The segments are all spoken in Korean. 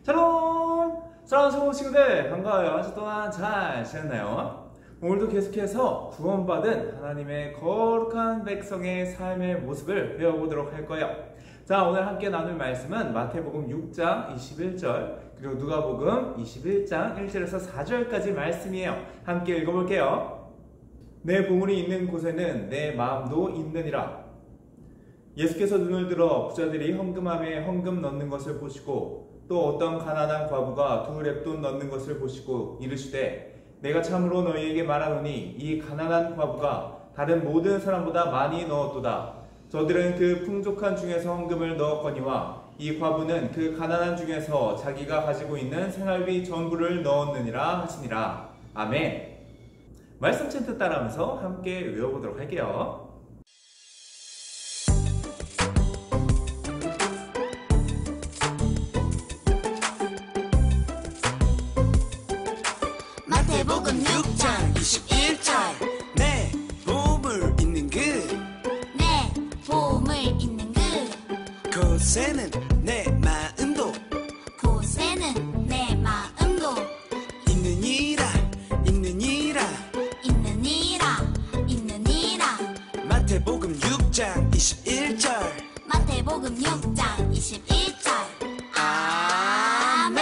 샬롬! 사랑하는 친구들 반가워요. 한 주 동안 잘 지냈나요? 오늘도 계속해서 구원받은 하나님의 거룩한 백성의 삶의 모습을 배워보도록 할 거예요. 자, 오늘 함께 나눌 말씀은 마태복음 6장 21절 그리고 누가복음 21장 1절에서 4절까지 말씀이에요. 함께 읽어볼게요. 내 보물이 있는 곳에는 내 마음도 있느니라. 예수께서 눈을 들어 부자들이 헌금함에 헌금 넣는 것을 보시고 또 어떤 가난한 과부가 2렙돈 넣는 것을 보시고 이르시되 내가 참으로 너희에게 말하노니 이 가난한 과부가 다른 모든 사람보다 많이 넣었도다. 저들은 그 풍족한 중에서 헌금을 넣었거니와 이 과부는 그 가난한 중에서 자기가 가지고 있는 생활비 전부를 넣었느니라 하시니라. 아멘. 말씀 챈트 따라하면서 함께 외워보도록 할게요. 마태복음 6장 21절 내 보물 있는 곳에는 내 마음도 있느니라 마태복음 6장 21절 아멘.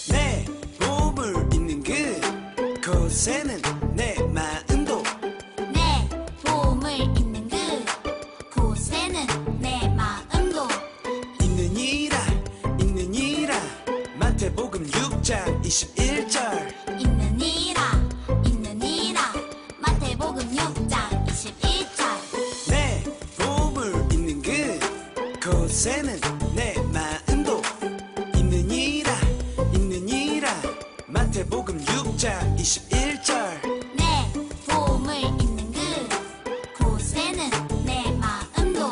내 보물 있는 곳에는 내 마음도 있느니라 마태복음 6장 21절 내 보물 있는 곳에는 내 마음도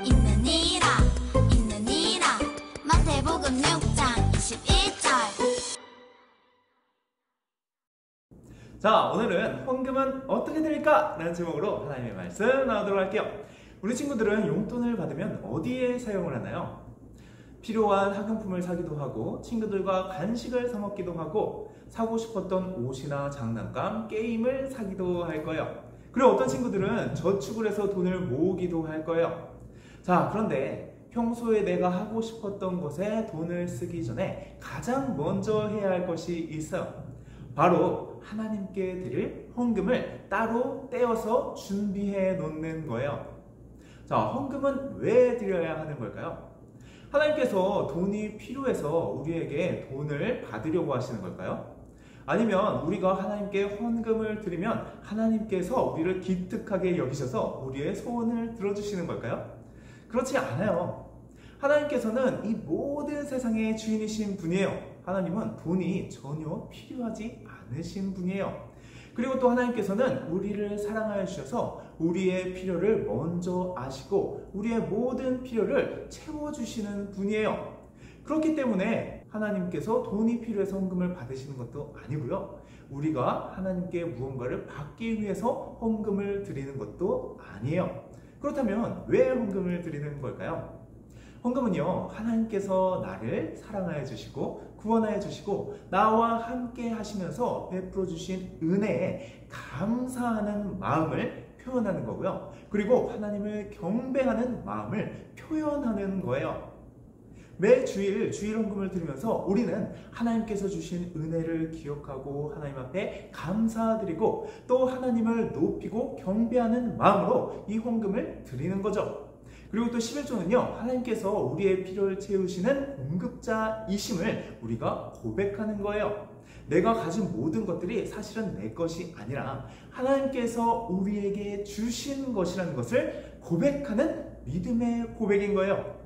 있느니라 마태복음 6장 21절 자, 오늘은 헌금은 어떻게 드릴까? 라는 제목으로 하나님의 말씀 나오도록 할게요. 우리 친구들은 용돈을 받으면 어디에 사용을 하나요? 필요한 학용품을 사기도 하고 친구들과 간식을 사 먹기도 하고 사고 싶었던 옷이나 장난감, 게임을 사기도 할 거예요. 그리고 어떤 친구들은 저축을 해서 돈을 모으기도 할 거예요. 자, 그런데 평소에 내가 하고 싶었던 것에 돈을 쓰기 전에 가장 먼저 해야 할 것이 있어요. 바로 하나님께 드릴 헌금을 따로 떼어서 준비해 놓는 거예요. 자, 헌금은 왜 드려야 하는 걸까요? 하나님께서 돈이 필요해서 우리에게 돈을 받으려고 하시는 걸까요? 아니면 우리가 하나님께 헌금을 드리면 하나님께서 우리를 기특하게 여기셔서 우리의 소원을 들어주시는 걸까요? 그렇지 않아요. 하나님께서는 이 모든 세상의 주인이신 분이에요. 하나님은 돈이 전혀 필요하지 않으신 분이에요. 그리고 또 하나님께서는 우리를 사랑하여 주셔서 우리의 필요를 먼저 아시고 우리의 모든 필요를 채워주시는 분이에요. 그렇기 때문에 하나님께서 돈이 필요해서 헌금을 받으시는 것도 아니고요. 우리가 하나님께 무언가를 받기 위해서 헌금을 드리는 것도 아니에요. 그렇다면 왜 헌금을 드리는 걸까요? 헌금은요, 하나님께서 나를 사랑하여 주시고 구원하여 주시고 나와 함께 하시면서 베풀어 주신 은혜에 감사하는 마음을 표현하는 거고요. 그리고 하나님을 경배하는 마음을 표현하는 거예요. 매 주일 헌금을 드리면서 우리는 하나님께서 주신 은혜를 기억하고 하나님 앞에 감사드리고 또 하나님을 높이고 경배하는 마음으로 이 헌금을 드리는 거죠. 그리고 또 11조는요, 하나님께서 우리의 필요를 채우시는 공급자이심을 우리가 고백하는 거예요. 내가 가진 모든 것들이 사실은 내 것이 아니라 하나님께서 우리에게 주신 것이라는 것을 고백하는 믿음의 고백인 거예요.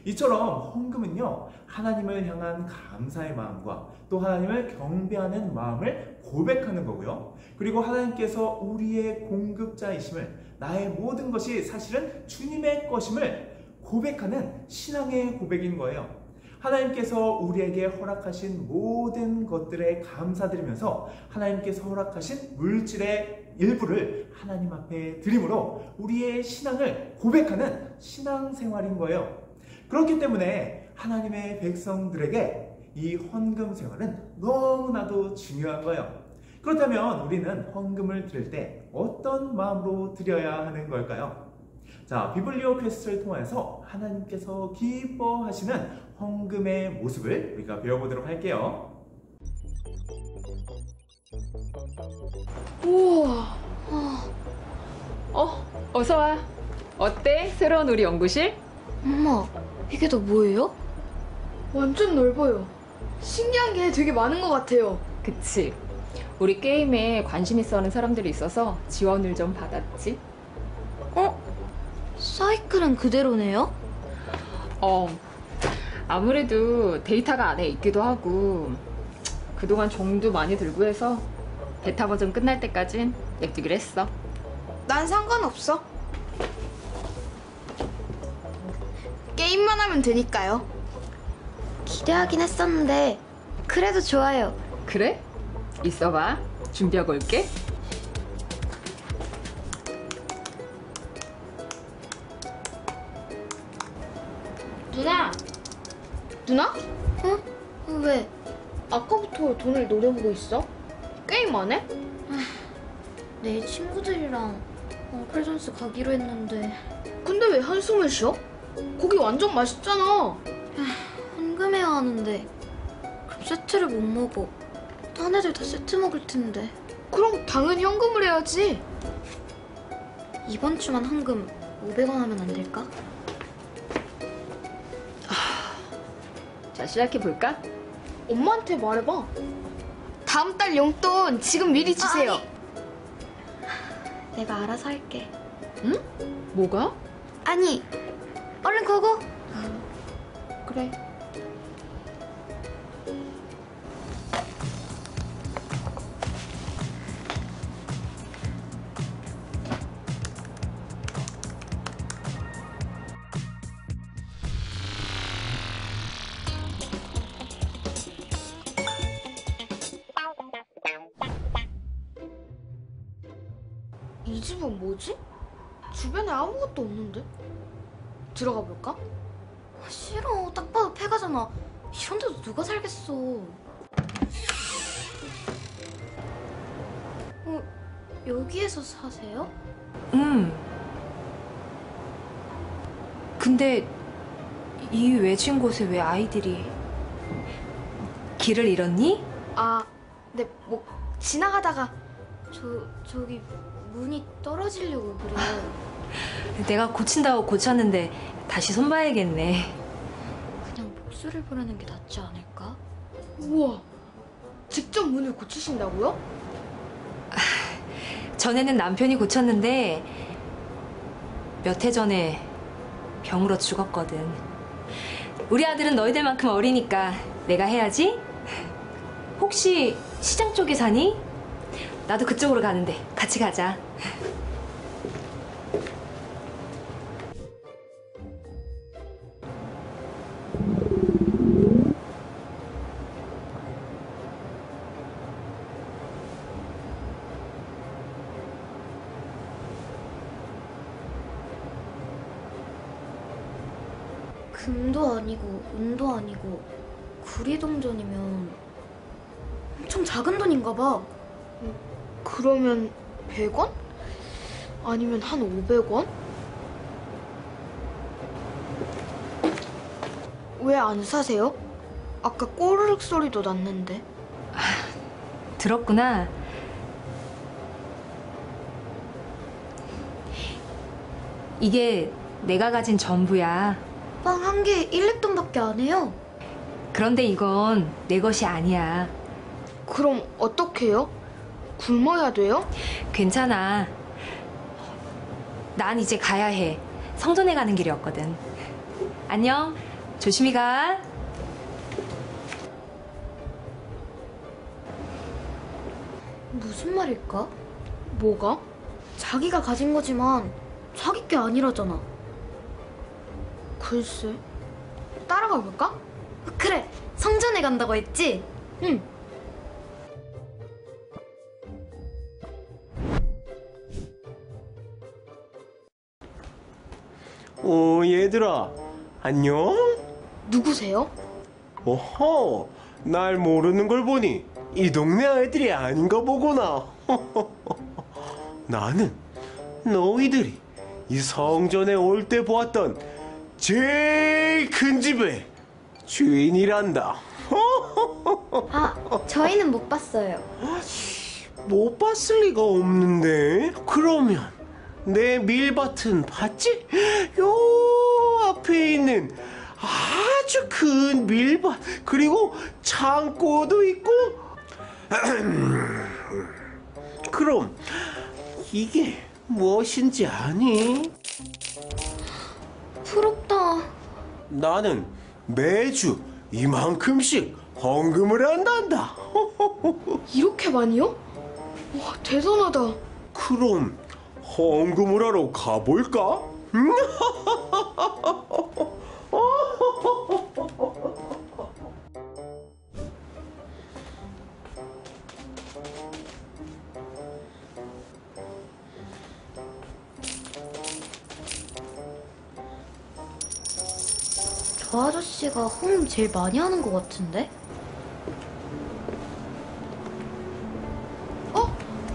이처럼 헌금은요, 하나님을 향한 감사의 마음과 또 하나님을 경배하는 마음을 고백하는 거고요. 그리고 하나님께서 우리의 공급자이심을, 나의 모든 것이 사실은 주님의 것임을 고백하는 신앙의 고백인 거예요. 하나님께서 우리에게 허락하신 모든 것들에 감사드리면서 하나님께서 허락하신 물질의 일부를 하나님 앞에 드림으로 우리의 신앙을 고백하는 신앙생활인 거예요. 그렇기 때문에 하나님의 백성들에게 이 헌금 생활은 너무나도 중요한 거예요. 그렇다면 우리는 헌금을 드릴 때 어떤 마음으로 드려야 하는 걸까요? 자, 비블리오 퀘스트를 통해서 하나님께서 기뻐하시는 헌금의 모습을 우리가 배워보도록 할게요. 우와. 어서 와. 어때? 새로운 우리 연구실? 엄마, 이게 다 뭐예요? 완전 넓어요. 신기한 게 되게 많은 것 같아요. 그치. 우리 게임에 관심 있어 하는 사람들이 있어서 지원을 좀 받았지. 사이클은 그대로네요? 아무래도 데이터가 안에 있기도 하고 그동안 종도 많이 들고 해서 베타 버전 끝날 때까진 냅두기로 했어. 난 상관없어. 게임만 하면 되니까요. 기대하긴 했었는데 그래도 좋아요. 그래? 있어봐. 준비하고 올게. 누나? 왜? 아까부터 돈을 노려보고 있어? 게임 안 해? 내일 친구들이랑 엉클존스 가기로 했는데 근데 왜 한숨을 쉬어? 거기 완전 맛있잖아. 헌금해야 하는데 그럼 세트를 못 먹어. 딴 애들 다 세트 먹을 텐데. 그럼 당연히 현금을 해야지. 이번 주만 헌금 500원 하면 안 될까? 자, 시작해볼까? 엄마한테 말해봐. 다음 달 용돈 지금 미리 주세요. 내가 알아서 할게. 응? 뭐가? 아니, 얼른 고고. 그래. 이 집은 뭐지? 주변에 아무것도 없는데? 들어가 볼까? 싫어. 딱 봐도 폐가잖아. 이런 데도 누가 살겠어. 여기에서 사세요? 근데 이 외진 곳에 왜 아이들이... 길을 잃었니? 네, 뭐 지나가다가 저기 문이 떨어지려고 그래요. 내가 고친다고 고쳤는데 다시 손봐야겠네. 그냥 복수를 부르는 게 낫지 않을까? 우와, 직접 문을 고치신다고요? 전에는 남편이 고쳤는데 몇 해 전에 병으로 죽었거든. 우리 아들은 너희들만큼 어리니까 내가 해야지. 혹시 시장 쪽에 사니? 나도 그쪽으로 가는데 같이 가자. 금도 아니고 은도 아니고 구리동전이면 엄청 작은 돈인가 봐. 그러면 100원? 아니면 한 500원? 왜 안 사세요? 아까 꼬르륵 소리도 났는데. 들었구나. 이게 내가 가진 전부야. 빵 한 개에 1렙돈밖에 안 해요. 그런데 이건 내 것이 아니야. 그럼 어떻게 해요? 굶어야 돼요? 괜찮아. 난 이제 가야 해. 성전에 가는 길이었거든. 안녕. 조심히 가. 무슨 말일까? 뭐가? 자기가 가진 거지만 자기 게 아니라잖아. 글쎄. 따라가 볼까? 그래, 성전에 간다고 했지? 응. 얘들아, 안녕? 누구세요? 어허, 날 모르는 걸 보니 이 동네 아이들이 아닌가 보구나. 나는 너희들이 이 성전에 올 때 보았던 제일 큰 집의 주인이란다. 아, 저희는 못 봤어요. 못 봤을 리가 없는데. 그러면 내 밀밭은 봤지? 요 앞에 있는 아주 큰 밀밭, 그리고 창고도 있고. 그럼 이게 무엇인지 아니? 부럽다. 나는 매주 이만큼씩 헌금을 한단다. 이렇게 많이요? 와, 대단하다. 그럼 헌금을 하러 가볼까? 저 아저씨가 헌금 제일 많이 하는 것 같은데?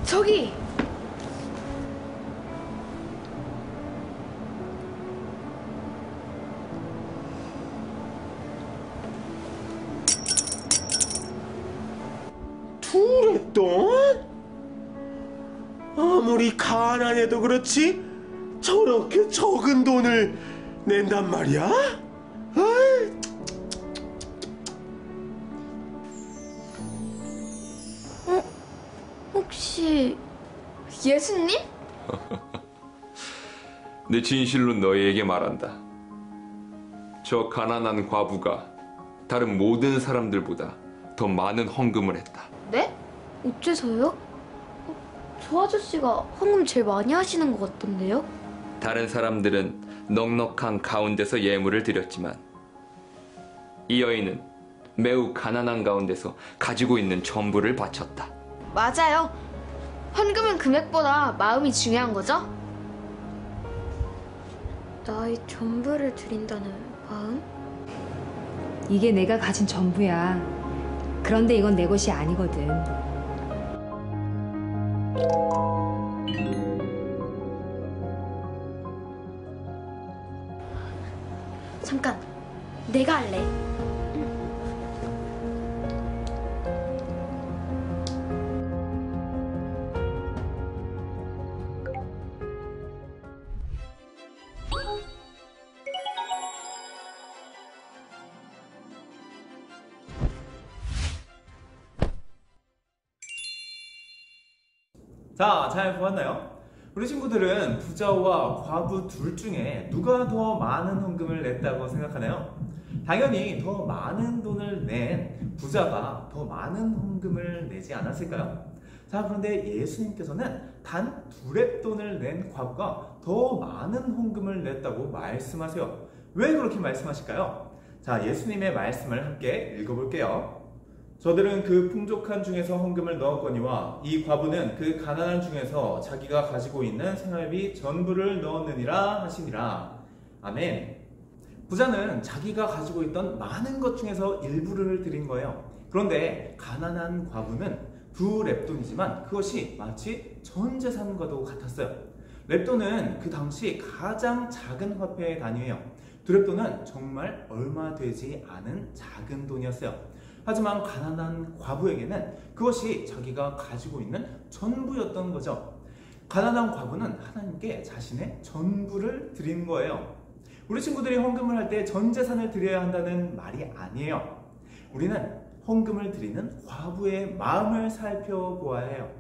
저기! 두레돈? 아무리 가난해도 그렇지 저렇게 적은 돈을 낸단 말이야? 아이, 혹시 예수님? 내 진실로 너희에게 말한다. 저 가난한 과부가 다른 모든 사람들보다 더 많은 헌금을 했다. 네? 어째서요? 저 아저씨가 헌금 제일 많이 하시는 것 같던데요? 다른 사람들은 넉넉한 가운데서 예물을 드렸지만 이 여인은 매우 가난한 가운데서 가지고 있는 전부를 바쳤다. 맞아요. 헌금은 금액보다 마음이 중요한 거죠? 나의 전부를 드린다는 마음? 이게 내가 가진 전부야. 그런데 이건 내 것이 아니거든. 잠깐, 내가 할래. 자, 잘 보았나요? 우리 친구들은 부자와 과부 둘 중에 누가 더 많은 헌금을 냈다고 생각하나요? 당연히 더 많은 돈을 낸 부자가 더 많은 헌금을 내지 않았을까요? 자, 그런데 예수님께서는 단 두렙돈을 낸 과부가 더 많은 헌금을 냈다고 말씀하세요. 왜 그렇게 말씀하실까요? 자, 예수님의 말씀을 함께 읽어볼게요. 저들은 그 풍족한 중에서 헌금을 넣었거니와 이 과부는 그 가난한 중에서 자기가 가지고 있는 생활비 전부를 넣었느니라 하시니라. 아멘. 부자는 자기가 가지고 있던 많은 것 중에서 일부를 드린 거예요. 그런데 가난한 과부는 두 렙돈이지만 그것이 마치 전 재산과도 같았어요. 렙돈은 그 당시 가장 작은 화폐의 단위예요. 두 렙돈은 정말 얼마 되지 않은 작은 돈이었어요. 하지만 가난한 과부에게는 그것이 자기가 가지고 있는 전부였던 거죠. 가난한 과부는 하나님께 자신의 전부를 드린 거예요. 우리 친구들이 헌금을 할 때 전 재산을 드려야 한다는 말이 아니에요. 우리는 헌금을 드리는 과부의 마음을 살펴보아야 해요.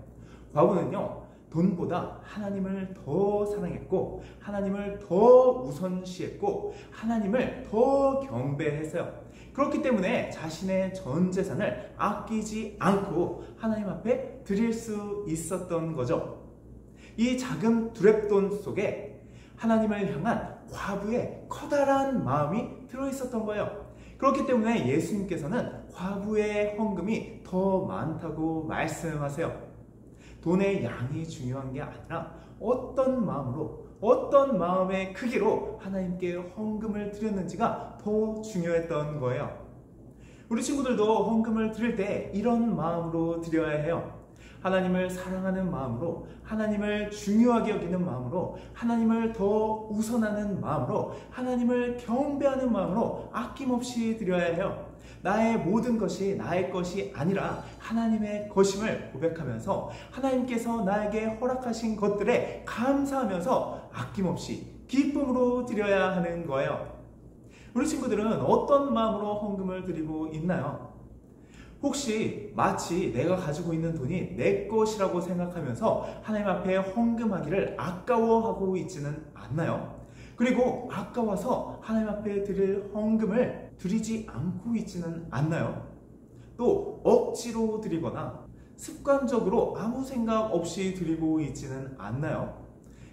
과부는요, 돈보다 하나님을 더 사랑했고 하나님을 더 우선시했고 하나님을 더 경배했어요. 그렇기 때문에 자신의 전 재산을 아끼지 않고 하나님 앞에 드릴 수 있었던 거죠. 이 작은 두렙돈 속에 하나님을 향한 과부의 커다란 마음이 들어있었던 거예요. 그렇기 때문에 예수님께서는 과부의 헌금이 더 많다고 말씀하세요. 돈의 양이 중요한 게 아니라 어떤 마음으로 어떤 마음의 크기로 하나님께 헌금을 드렸는지가 더 중요했던 거예요. 우리 친구들도 헌금을 드릴 때 이런 마음으로 드려야 해요. 하나님을 사랑하는 마음으로, 하나님을 중요하게 여기는 마음으로, 하나님을 더 우선하는 마음으로, 하나님을 경배하는 마음으로 아낌없이 드려야 해요. 나의 모든 것이 나의 것이 아니라 하나님의 것임을 고백하면서 하나님께서 나에게 허락하신 것들에 감사하면서 아낌없이 기쁨으로 드려야 하는 거예요. 우리 친구들은 어떤 마음으로 헌금을 드리고 있나요? 혹시 마치 내가 가지고 있는 돈이 내 것이라고 생각하면서 하나님 앞에 헌금하기를 아까워하고 있지는 않나요? 그리고 아까워서 하나님 앞에 드릴 헌금을 드리지 않고 있지는 않나요? 또 억지로 드리거나 습관적으로 아무 생각 없이 드리고 있지는 않나요?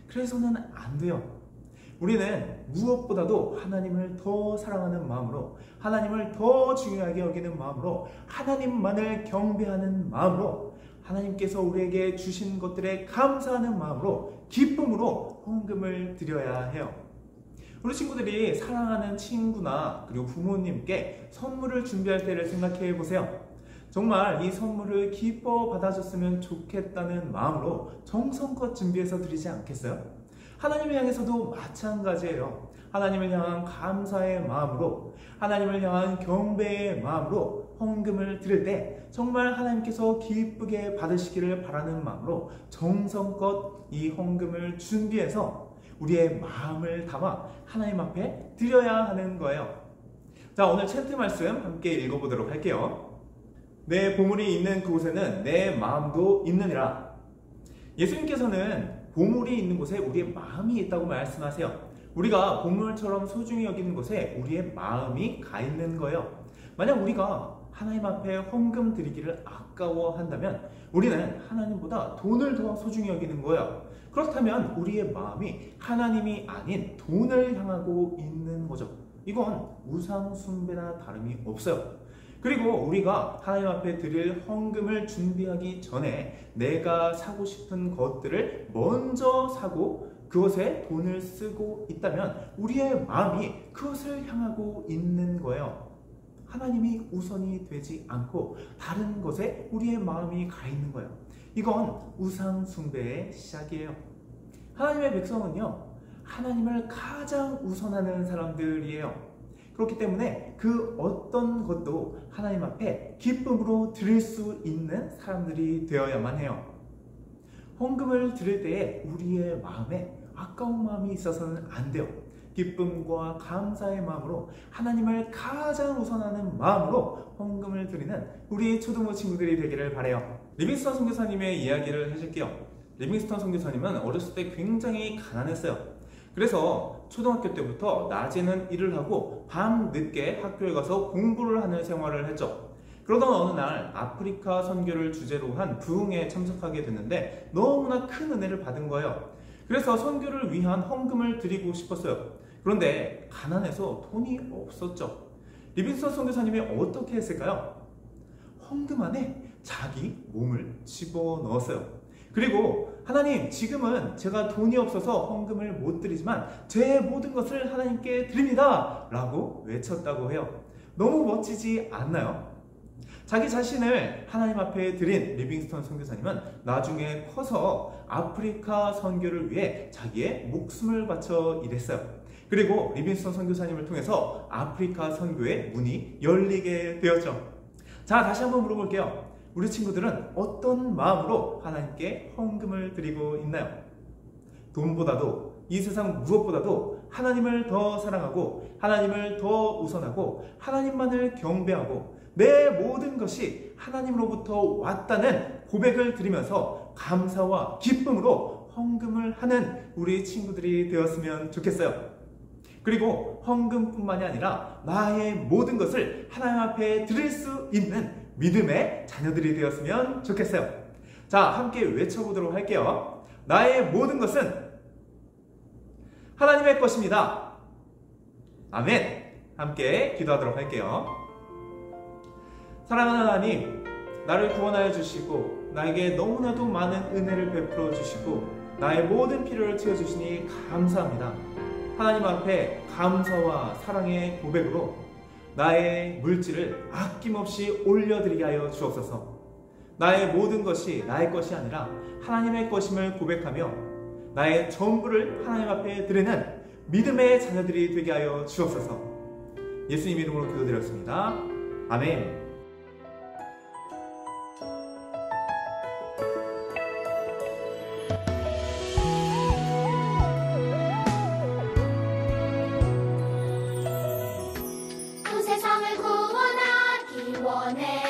그래서는 안 돼요. 우리는 무엇보다도 하나님을 더 사랑하는 마음으로, 하나님을 더 중요하게 여기는 마음으로, 하나님만을 경배하는 마음으로, 하나님께서 우리에게 주신 것들에 감사하는 마음으로, 기쁨으로 헌금을 드려야 해요. 우리 친구들이 사랑하는 친구나 그리고 부모님께 선물을 준비할 때를 생각해 보세요. 정말 이 선물을 기뻐 받아줬으면 좋겠다는 마음으로 정성껏 준비해서 드리지 않겠어요? 하나님을 향해서도 마찬가지예요. 하나님을 향한 감사의 마음으로, 하나님을 향한 경배의 마음으로 헌금을 드릴 때 정말 하나님께서 기쁘게 받으시기를 바라는 마음으로 정성껏 이 헌금을 준비해서 우리의 마음을 담아 하나님 앞에 드려야 하는 거예요. 자, 오늘 챈트 말씀 함께 읽어보도록 할게요. 내 보물이 있는 그곳에는 내 마음도 있느니라. 예수님께서는 보물이 있는 곳에 우리의 마음이 있다고 말씀하세요. 우리가 보물처럼 소중히 여기는 곳에 우리의 마음이 가 있는 거예요. 만약 우리가 하나님 앞에 헌금 드리기를 아까워한다면 우리는 하나님보다 돈을 더 소중히 여기는 거예요. 그렇다면 우리의 마음이 하나님이 아닌 돈을 향하고 있는 거죠. 이건 우상 숭배나 다름이 없어요. 그리고 우리가 하나님 앞에 드릴 헌금을 준비하기 전에 내가 사고 싶은 것들을 먼저 사고 그것에 돈을 쓰고 있다면 우리의 마음이 그것을 향하고 있는 거예요. 하나님이 우선이 되지 않고 다른 것에 우리의 마음이 가 있는 거예요. 이건 우상 숭배의 시작이에요. 하나님의 백성은요, 하나님을 가장 우선하는 사람들이에요. 그렇기 때문에 그 어떤 것도 하나님 앞에 기쁨으로 드릴 수 있는 사람들이 되어야만 해요. 헌금을 드릴 때에 우리의 마음에 아까운 마음이 있어서는 안 돼요. 기쁨과 감사의 마음으로 하나님을 가장 우선하는 마음으로 헌금을 드리는 우리 초등부 친구들이 되기를 바라요. 리빙스턴 선교사님의 이야기를 해줄게요. 리빙스턴 선교사님은 어렸을 때 굉장히 가난했어요. 그래서 초등학교 때부터 낮에는 일을 하고 밤 늦게 학교에 가서 공부를 하는 생활을 했죠. 그러던 어느 날 아프리카 선교를 주제로 한 부흥에 참석하게 됐는데 너무나 큰 은혜를 받은 거예요. 그래서 선교를 위한 헌금을 드리고 싶었어요. 그런데 가난해서 돈이 없었죠. 리빙스턴 선교사님이 어떻게 했을까요? 헌금 안에 자기 몸을 집어넣었어요. 그리고 하나님, 지금은 제가 돈이 없어서 헌금을 못 드리지만 제 모든 것을 하나님께 드립니다 라고 외쳤다고 해요. 너무 멋지지 않나요? 자기 자신을 하나님 앞에 드린 리빙스턴 선교사님은 나중에 커서 아프리카 선교를 위해 자기의 목숨을 바쳐 일했어요. 그리고 리빙스턴 선교사님을 통해서 아프리카 선교의 문이 열리게 되었죠. 자, 다시 한번 물어볼게요. 우리 친구들은 어떤 마음으로 하나님께 헌금을 드리고 있나요? 돈보다도 이 세상 무엇보다도 하나님을 더 사랑하고 하나님을 더 우선하고 하나님만을 경배하고 내 모든 것이 하나님으로부터 왔다는 고백을 드리면서 감사와 기쁨으로 헌금을 하는 우리 친구들이 되었으면 좋겠어요. 그리고 헌금뿐만이 아니라 나의 모든 것을 하나님 앞에 드릴 수 있는 믿음의 자녀들이 되었으면 좋겠어요. 자, 함께 외쳐보도록 할게요. 나의 모든 것은 하나님의 것입니다. 아멘. 함께 기도하도록 할게요. 사랑하는 하나님, 나를 구원하여 주시고 나에게 너무나도 많은 은혜를 베풀어 주시고 나의 모든 필요를 채워주시니 감사합니다. 하나님 앞에 감사와 사랑의 고백으로 나의 물질을 아낌없이 올려드리게 하여 주옵소서. 나의 모든 것이 나의 것이 아니라 하나님의 것임을 고백하며 나의 전부를 하나님 앞에 드리는 믿음의 자녀들이 되게 하여 주옵소서. 예수님 이름으로 기도드렸습니다. 아멘. 세상을 구원하기 원해